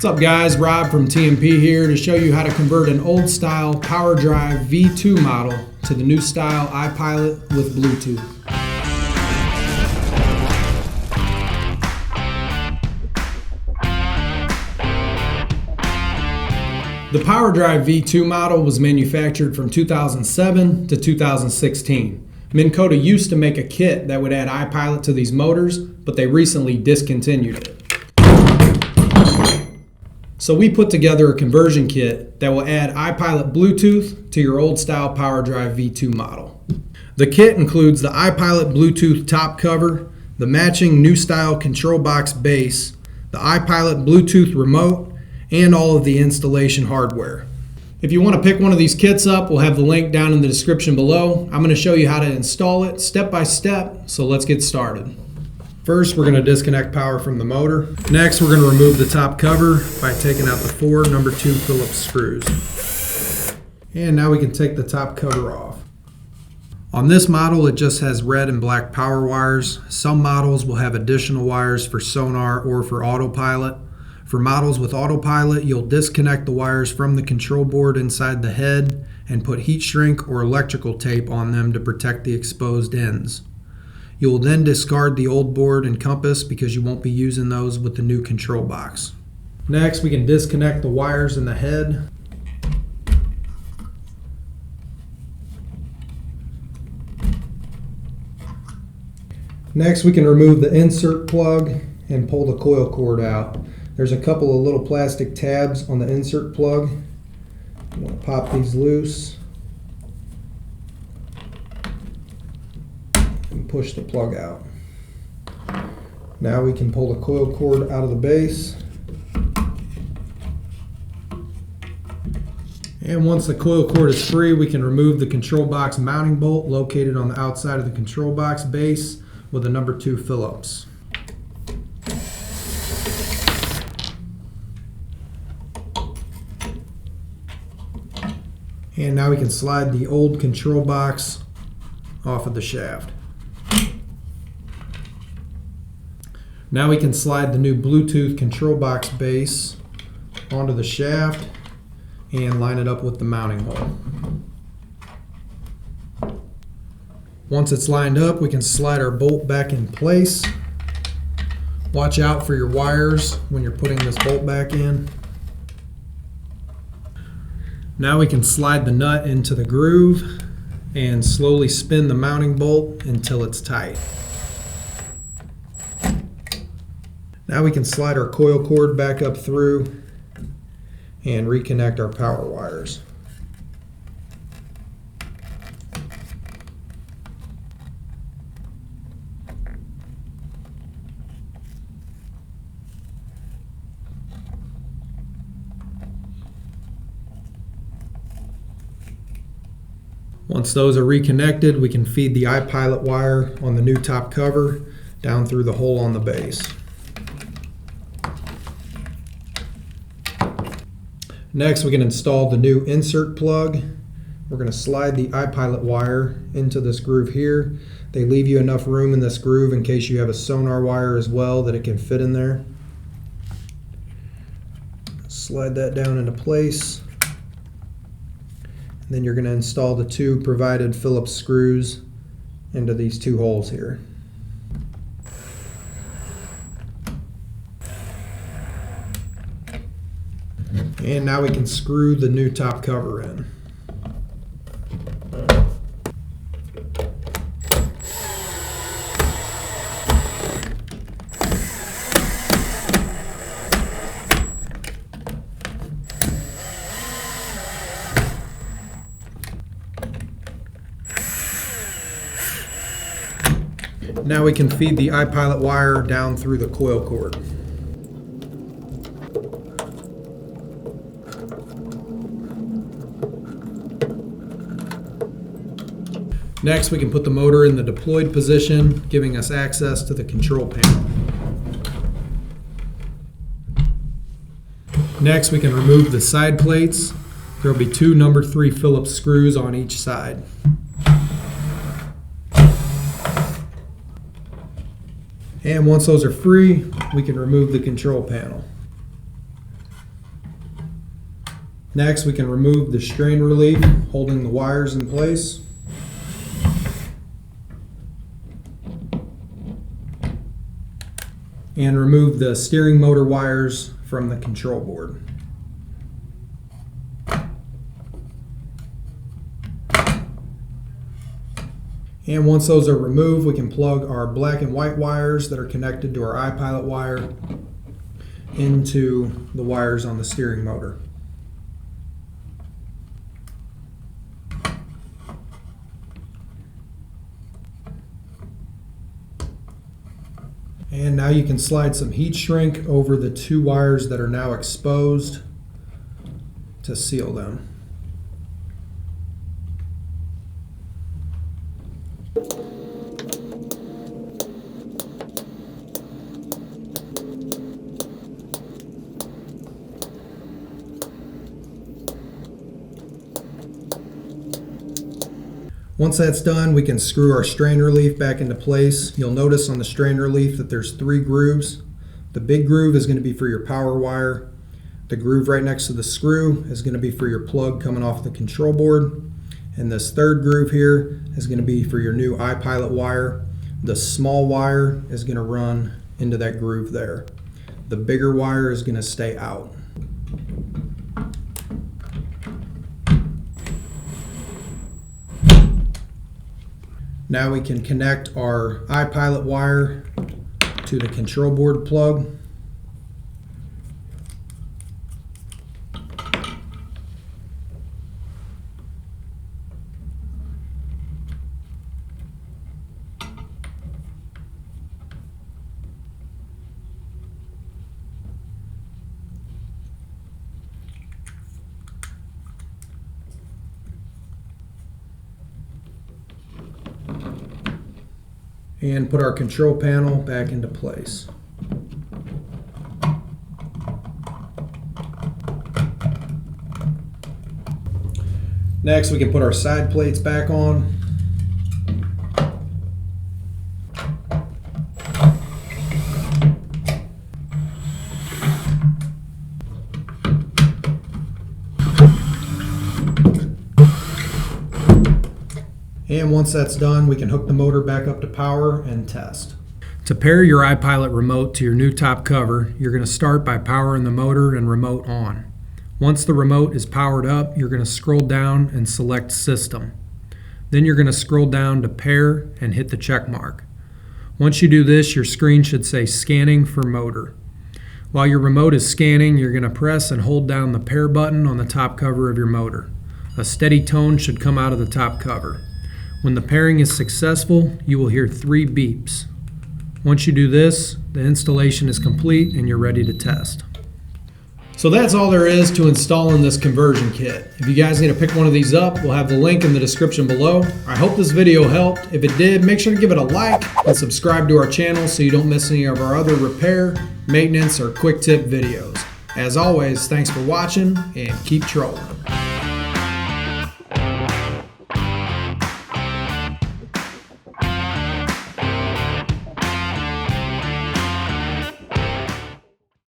What's up guys, Rob from TMP here to show you how to convert an old style PowerDrive V2 model to the new style iPilot with Bluetooth. The PowerDrive V2 model was manufactured from 2007 to 2016. Minn Kota used to make a kit that would add iPilot to these motors, but they recently discontinued it. So we put together a conversion kit that will add iPilot Bluetooth to your old style PowerDrive V2 model. The kit includes the iPilot Bluetooth top cover, the matching new style control box base, the iPilot Bluetooth remote, and all of the installation hardware. If you want to pick one of these kits up, we'll have the link down in the description below. I'm going to show you how to install it step by step, so let's get started. First, we're going to disconnect power from the motor. Next, we're going to remove the top cover by taking out the 4 number 2 Phillips screws. And now we can take the top cover off. On this model, it just has red and black power wires. Some models will have additional wires for sonar or for autopilot. For models with autopilot, you'll disconnect the wires from the control board inside the head and put heat shrink or electrical tape on them to protect the exposed ends. You will then discard the old board and compass because you won't be using those with the new control box. Next, we can disconnect the wires in the head. Next, we can remove the insert plug and pull the coil cord out. There's a couple of little plastic tabs on the insert plug. You want to pop these loose and push the plug out. Now we can pull the coil cord out of the base. And once the coil cord is free, we can remove the control box mounting bolt located on the outside of the control box base with a number 2 Phillips. And now we can slide the old control box off of the shaft. Now we can slide the new Bluetooth control box base onto the shaft and line it up with the mounting hole. Once it's lined up, we can slide our bolt back in place. Watch out for your wires when you're putting this bolt back in. Now we can slide the nut into the groove and slowly spin the mounting bolt until it's tight. Now we can slide our coil cord back up through and reconnect our power wires. Once those are reconnected, we can feed the iPilot wire on the new top cover down through the hole on the base. Next, we can install the new insert plug. We're going to slide the iPilot wire into this groove here. They leave you enough room in this groove in case you have a sonar wire as well that it can fit in there. Slide that down into place. Then you're going to install the 2 provided Phillips screws into these 2 holes here. And now we can screw the new top cover in. Now we can feed the iPilot wire down through the coil cord. Next, we can put the motor in the deployed position, giving us access to the control panel. Next, we can remove the side plates. There will be 2 number 3 Phillips screws on each side. And once those are free, we can remove the control panel. Next, we can remove the strain relief holding the wires in place. And remove the steering motor wires from the control board. And once those are removed, we can plug our black and white wires that are connected to our iPilot wire into the wires on the steering motor. And now you can slide some heat shrink over the two wires that are now exposed to seal them. Once that's done, we can screw our strain relief back into place. You'll notice on the strain relief that there's 3 grooves. The big groove is going to be for your power wire. The groove right next to the screw is going to be for your plug coming off the control board. And this third groove here is going to be for your new iPilot wire. The small wire is going to run into that groove there. The bigger wire is going to stay out. Now we can connect our iPilot wire to the control board plug. And put our control panel back into place. Next, we can put our side plates back on. And once that's done, we can hook the motor back up to power and test. To pair your iPilot remote to your new top cover, you're going to start by powering the motor and remote on. Once the remote is powered up, you're going to scroll down and select System. Then you're going to scroll down to Pair and hit the check mark. Once you do this, your screen should say Scanning for Motor. While your remote is scanning, you're going to press and hold down the Pair button on the top cover of your motor. A steady tone should come out of the top cover. When the pairing is successful, you will hear 3 beeps. Once you do this, the installation is complete and you're ready to test. So that's all there is to installing this conversion kit. If you guys need to pick one of these up, we'll have the link in the description below. I hope this video helped. If it did, make sure to give it a like and subscribe to our channel so you don't miss any of our other repair, maintenance, or quick tip videos. As always, thanks for watching and keep trolling.